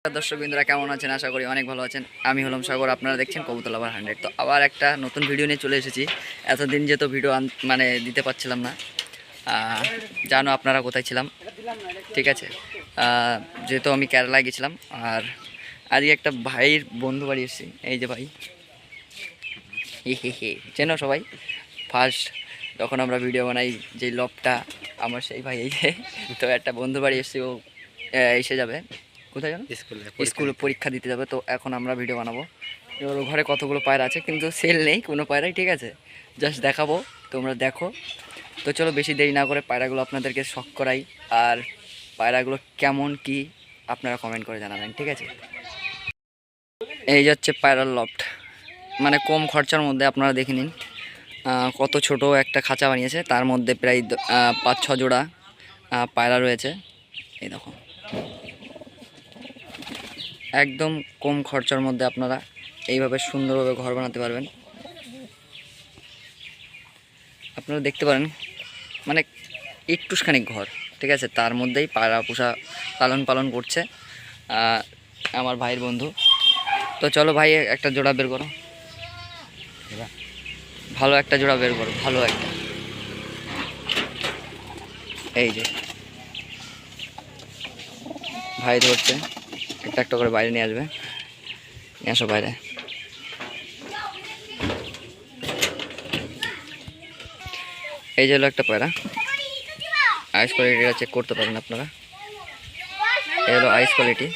দর্শকবৃন্দরা কেমন আছেন? আশা করি অনেক ভালো আছেন। আমি হলাম সাগর, আপনারা দেখছেন কবুতর লাভার 100। তো আবার একটা নতুন ভিডিও নিয়ে চলে এসেছি। এতদিন যেহেতু ভিডিও দিতে পারছিলাম না, জানো আপনারা কোথায় ছিলাম, ঠিক আছে। যেহেতু আমি কেরালায় গেছিলাম, আর আজকে একটা ভাইয়ের বন্ধু বাড়ি এসেছি। এই যে ভাই, হে চেনো সবাই। ফার্স্ট যখন আমরা ভিডিও বানাই যে লবটা আমার, সেই ভাই এই যে। তো একটা বন্ধু বাড়ি এসেছি, ও এসে যাবে কোথায় জানো, স্কুলে পরীক্ষা দিতে যাবে। তো এখন আমরা ভিডিও বানাবো। এবার ঘরে কতগুলো পায়রা আছে, কিন্তু সেল নেই কোনো পায়রাই, ঠিক আছে। জাস্ট দেখাবো, তোমরা দেখো। তো চলো বেশি দেরি না করে পায়রাগুলো আপনাদেরকে শখ করাই, আর পায়রাগুলো কেমন কি আপনারা কমেন্ট করে জানাবেন, ঠিক আছে। এই যাচ্ছে পায়রার লফট, মানে কম খরচার মধ্যে আপনারা দেখে নিন। কত ছোট একটা খাঁচা বানিয়েছে, তার মধ্যে প্রায় 5-6 জোড়া পায়রা রয়েছে। এই দেখো, একদম কম খরচার মধ্যে আপনারা এইভাবে সুন্দরভাবে ঘর বানাতে পারবেন। আপনারা দেখতে পারেন, মানে একটুখানি ঘর, ঠিক আছে, তার মধ্যেই পায়রা পোষা পালন করছে আমার ভাইয়ের বন্ধু। তো চলো ভাই, একটা জোড়া বের করো, ভালো একটা জোড়া বের করো, ভালো একটা। এই যে ভাই ধরছে, একটা একটা করে বাইরে নিয়ে আসবে, নিয়ে আসো বাইরে। এই যে হলো একটা পায়রা, আইস কোয়ালিটিটা চেক করতে পারেন আপনারা। এই হলো আইস কোয়ালিটি।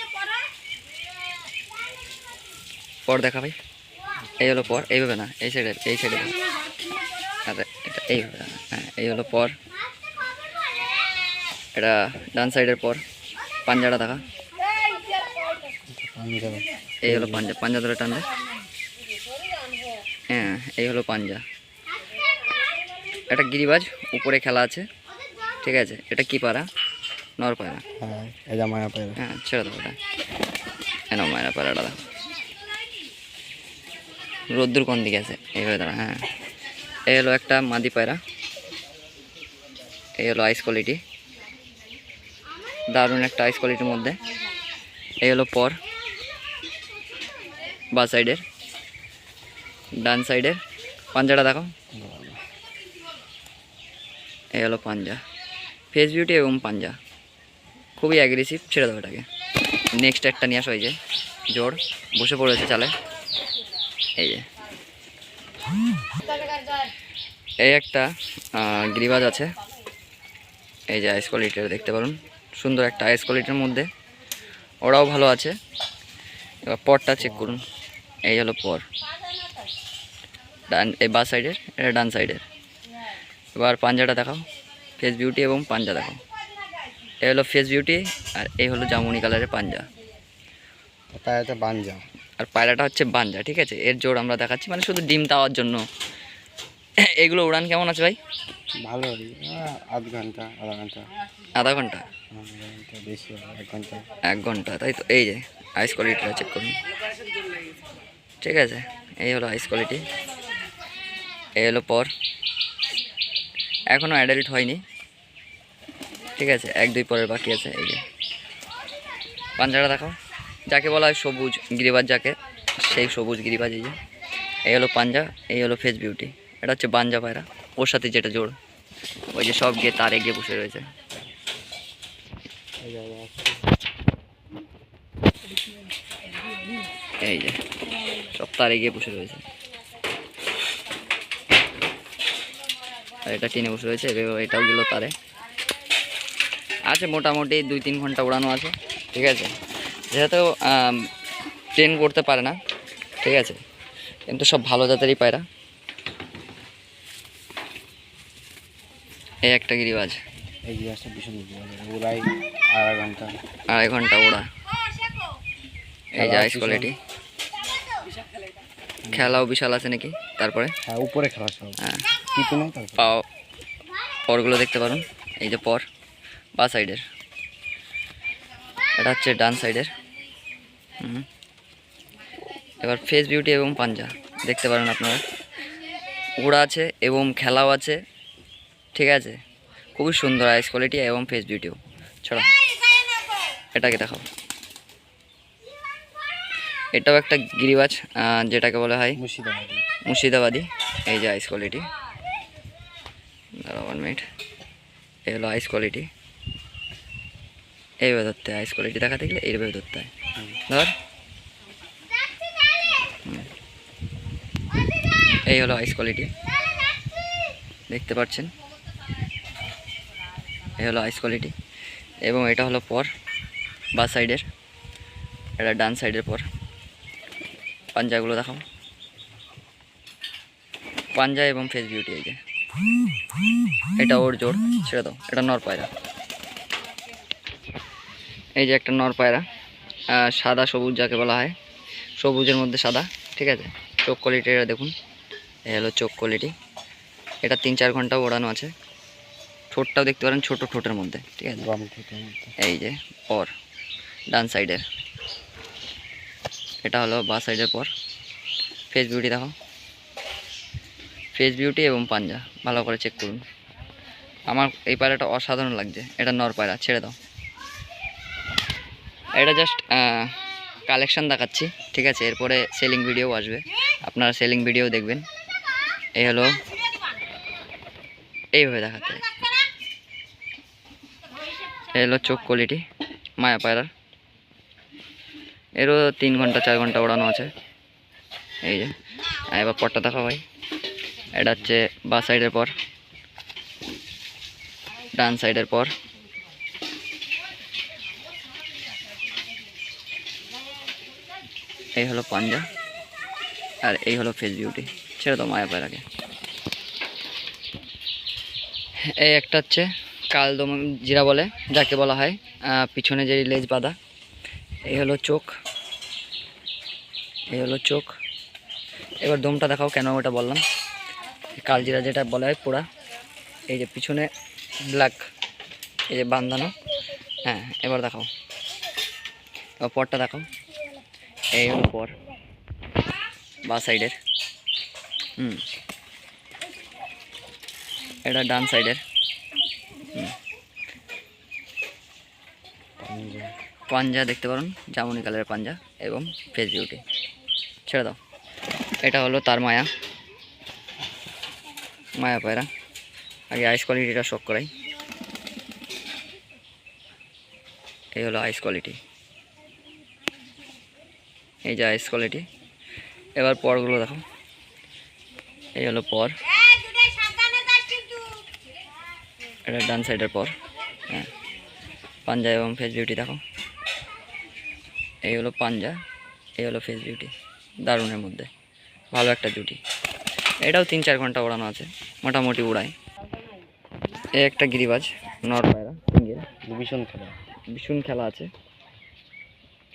পর দেখা ভাই, এই হলো পর, এইভাবে না, এই সাইডে আর এটা এইভাবে না, হ্যাঁ এই হলো পর, এটা ডান সাইডের পর। পাঞ্জাটা দেখা, এই হলো পাঞ্জা ধরে টানলে, হ্যাঁ এই হলো পাঞ্জা। এটা গিরিবাজ, উপরে খেলা আছে, ঠিক আছে। এটা কি পায়রা? নর পায়রা, হ্যাঁ ছেড়ে দাও এটা। কেন মায়রা পায়রাটা দেখো, রোদ্দুর কোন দিকে আছে, এইভাবে দাঁড়া, হ্যাঁ। এই হলো একটা মাদি পায়রা, এই হলো আইস কোয়ালিটি, দারুণ একটা আইস কোয়ালিটির মধ্যে। এই হলো পর, বা সাইডের, ডান সাইডের পাঞ্জাটা দেখো, এই হলো পাঞ্জা, ফেস বিউটি এবং পাঞ্জা খুবই অ্যাগ্রেসিভ, ছেড়ে দাও এটাকে। নেক্সট একটা নিয়ে আসো, এই যে জোড় বসে পড়েছে চালে। এই যে এই একটা গিরিবাজ আছে, এই যে আইস কোয়ালিটিটা দেখতে পারুন, সুন্দর একটা আইস কোয়ালিটির মধ্যে, ওরাও ভালো আছে। এবার পরটা চেক করুন, এই হলো পর, ডান এই বা সাইডের, এটা ডান সাইডের। এবার পাঞ্জাটা দেখাও, ফেস বিউটি এবং পাঞ্জা দেখাও। এই হলো ফেস বিউটি, আর এই হলো জামুনি কালারের পাঞ্জা, পায়রাটা বাঞ্জা, আর পায়রাটা হচ্ছে বাঞ্জা, ঠিক আছে। এর জোড় আমরা দেখাচ্ছি, মানে শুধু ডিম দেওয়ার জন্য। এগুলো উড়ান কেমন আছে ভাই? ভালো, আধ ঘন্টা আধা ঘন্টা, বেশি, 1 ঘন্টা। 1 ঘন্টা, তাই তো। এই যে আইস কোয়ালিটিটা চেক করুন, ঠিক আছে। এই হলো আইস কোয়ালিটি, এই হলো পর, এখনও অ্যাডাল্ট হয়নি, ঠিক আছে, 1-2 পরের বাকি আছে। এই যে পাঞ্জাটা দেখাও, যাকে বলা হয় সবুজ গিরিবাজ, যাকে সেই সবুজ গিরিবাজ। এই যে এই হলো পাঞ্জা, এই হলো ফেস বিউটি। এটা হচ্ছে বাঞ্জা পায়রা, ওর সাথে যেটা জোড়, ওই যে সব গিয়ে তারে গিয়ে বসে রয়েছে। এই যে সব তারে গিয়ে বসে রয়েছে, আর এটা টেনে বসে রয়েছে, এটাও গেল তারে। আছে মোটামুটি 2-3 ঘন্টা উড়ানো আছে, ঠিক আছে। যেহেতু ট্রেন করতে পারে না, ঠিক আছে, কিন্তু সব ভালো জাতেরই পায়রা। এই একটা গিরিবাজ, এই গিলাসটা ভীষণ ওরাই 2.5 ঘন্টা 2.5 ঘন্টা ওড়া। এই যে আইস কোয়ালিটি, খেলাও বিশাল আছে নাকি। তারপরে হ্যাঁ, উপরে খেলা সব, হ্যাঁ কিছু নেই। তারপর পাও, পরগুলো দেখতে পারুন, এই যে পর বা সাইডের, এটা হচ্ছে ডান সাইডের। এবার ফেস বিউটি এবং পাঞ্জা দেখতে পারেন আপনারা, উড়া আছে এবং খেলাও আছে, ঠিক আছে। খুবই সুন্দর আইস কোয়ালিটি এবং ফেস বিউটিও। ছাড়া এটাকে দেখাও, এটাও একটা গিরিবাজ, যেটাকে বলা হয় মুর্শিদাবাদি। মুর্শিদাবাদি। এই যে আইস কোয়ালিটি, 1 মিনিট, এই হলো আইস কোয়ালিটি। এইভাবে ধরতে হয়, আইস কোয়ালিটি দেখাতে গেলে এইভাবে ধরতে হয়। ধর, এই হলো আইস কোয়ালিটি, দেখতে পাচ্ছেন, এই হলো আইস কোয়ালিটি। এবং এটা হলো পর বা সাইডের, এটা ডান সাইডের পর। পাঞ্জাগুলো দেখাও, পাঞ্জা এবং ফেস বিউটি। এই যে এটা ওর জোর, ছেড়ে দাও, এটা নর পায়রা। এই যে একটা নর পায়রা, সাদা সবুজ যাকে বলা হয়, সবুজের মধ্যে সাদা, ঠিক আছে। চোখ কোয়ালিটি এটা দেখুন, এই হলো চোখ কোয়ালিটি। এটা 3-4 ঘন্টা ওড়ানো আছে। ঠোঁটটাও দেখতে পারেন, ছোট ঠোঁটের মধ্যে, ঠিক আছে। এই যে পর ডান সাইডের, এটা হলো বা সাইডের পর। ফেস বিউটি দেখো, ফেস বিউটি এবং পাঞ্জা ভালো করে চেক করুন। আমার এই পায়রাটা অসাধারণ লাগছে, এটা নর পায়রা, ছেড়ে দাও। এটা জাস্ট কালেকশন দেখাচ্ছি, ঠিক আছে। এরপরে সেলিং ভিডিও আসবে, আপনারা সেলিং ভিডিও দেখবেন। এই হলো, এইভাবে দেখাতে হয়। এই হলো চোখ কোয়ালিটি মায়া পায়রার, এরও 3-4 ঘন্টা ওড়ানো আছে। এই যে এবার পরটা দেখা ভাই, এটা হচ্ছে বা সাইডের পর, ডান সাইডের পর। এই হলো পাঞ্জা, আর এই হলো ফেস বিউটি, ছেড়ে দাও মায়া পায়রাকে। এই একটা হচ্ছে কালদম জিরা বলে, যাকে বলা হয়, পিছনে যে লেজ বাঁধা। এই হলো চোখ, এই হলো চোখ। এবার দমটা দেখাও, কেন ওটা বললাম, কালজিরা যেটা বলা হয় পোড়া। এই যে পিছনে ব্ল্যাক, এই যে বাঁধানো। হ্যাঁ, এবার দেখাও, এবার পরটা দেখাও। এই হলো পর বা সাইডের, এটা ডান সাইডের। পাঞ্জা দেখতে পারেন, জামুনি কালারের পাঞ্জা এবং ফেস বিউটি, ছেড়ে দাও। এটা হলো তার মায়া, মায়া পায়রা। আগে আইস কোয়ালিটিটা শক করাই, এই হলো আইস কোয়ালিটি, এই যে আইস কোয়ালিটি। এবার পরগুলো দেখো, এই হলো পর, এটা ডান সাইডের পর। হ্যাঁ, পাঞ্জা এবং ফেস বিউটি দেখো, এই হলো পাঞ্জা, এই হলো ফেস বিউটি, দারুণের মধ্যে ভালো একটা জুটি। এটাও 3-4 ঘন্টা ওড়ানো আছে, মোটামুটি উড়ায়। এই একটা গিরিবাজ নর পায়রা, সিঙ্গেল, ভীষণ খেলা আছে।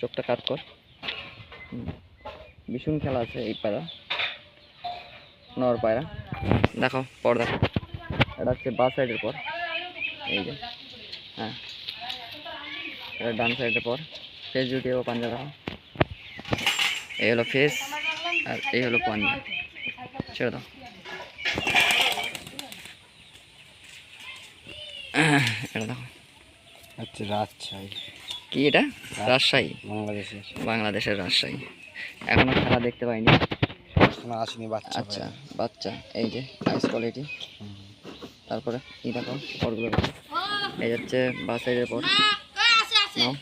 চোখটা কাট কর, ভীষণ খেলা আছে এই পায়রা, নর পায়রা। দেখো পর দেখো, এটা হচ্ছে বা সাইডের পর। এই যে, হ্যাঁ, এটা ডান সাইডের পর। ফেস বিউটি ও পাঞ্জা দেখো, এই হলো ফেস আর এই হলো পাঞ্জা, ছেড়ে দাও। এটা দেখো, আচ্ছা রাজশাহী, কি এটা? রাজশাহী, বাংলাদেশের। বাংলাদেশের রাজশাহী। এখনো খেলা দেখতে পাইনি, এখনো আসেনি বাচ্চা। আচ্ছা বাচ্চা। এই যে আইস কোয়ালিটি, তারপরে এই দেখো পরগুলো দেখো, এই হচ্ছে বা সাইডের পর, নাও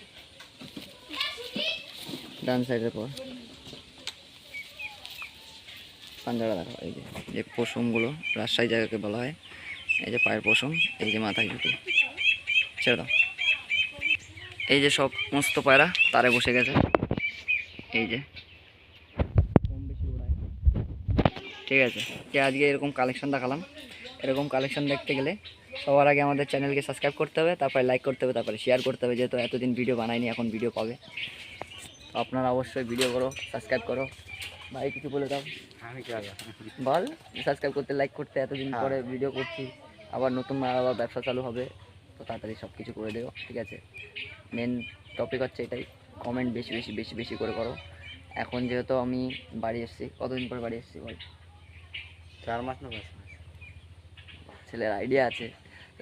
ডান সাইডের পর। পাঞ্জারা দেখো, এই যে যে পশমগুলো রাজশাহী জায়গাকে বলা হয়, এই যে পায়ের পশম, এই যে মাথায় জুটি, ছেড়ে দাও। এই যে সব মস্ত পায়রা তারে বসে গেছে, এই যে কম বেশি ওড়ায়, ঠিক আছে। আজকে এরকম কালেকশন দেখালাম। এরকম কালেকশন দেখতে গেলে সবার আগে আমাদের চ্যানেলকে সাবস্ক্রাইব করতে হবে, তারপরে লাইক করতে হবে, তারপরে শেয়ার করতে হবে। যেহেতু এতদিন ভিডিও বানাইনি, এখন ভিডিও পাবে, তো আপনারা অবশ্যই ভিডিও করো, সাবস্ক্রাইব করো। ভাই কিছু বলে দাও। আমি কি বল, সাবস্ক্রাইব করতে, লাইক করতে, এতদিন পরে ভিডিও করছি, আবার নতুন আবার ব্যবসা চালু হবে, তো তাড়াতাড়ি সব কিছু করে দেবো, ঠিক আছে। মেন টপিক হচ্ছে এটাই, কমেন্ট বেশি বেশি বেশি বেশি করে করো। এখন যেহেতু আমি বাড়ি এসেছি, কতদিন পরে বাড়ি এসেছি বল? 4 মাস না 5 মাস। ছেলের আইডিয়া আছে,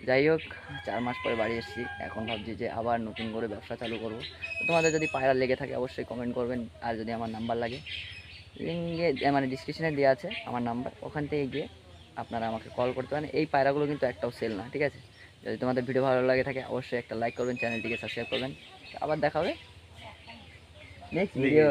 যাই হোক 4 মাস পরে বাড়ি এসেছি, এখন ভাবছি যে আবার নতুন করে ব্যবসা চালু করব। তো তোমাদের যদি পায়রা লেগে থাকে অবশ্যই কমেন্ট করবেন, আর যদি আমার নাম্বার লাগে লিঙ্কে মানে ডিসক্রিপশনে দেওয়া আছে আমার নাম্বার, ওখান থেকে গিয়ে আপনারা আমাকে কল করতে পারেন। এই পায়রাগুলো কিন্তু একটাও সেল না, ঠিক আছে? যদি তোমাদের ভিডিও ভালো লাগে থাকে অবশ্যই একটা লাইক করবেন, চ্যানেলটিকে সাবস্ক্রাইব করবেন। আবার দেখা হবে নেক্সট ভিডিও।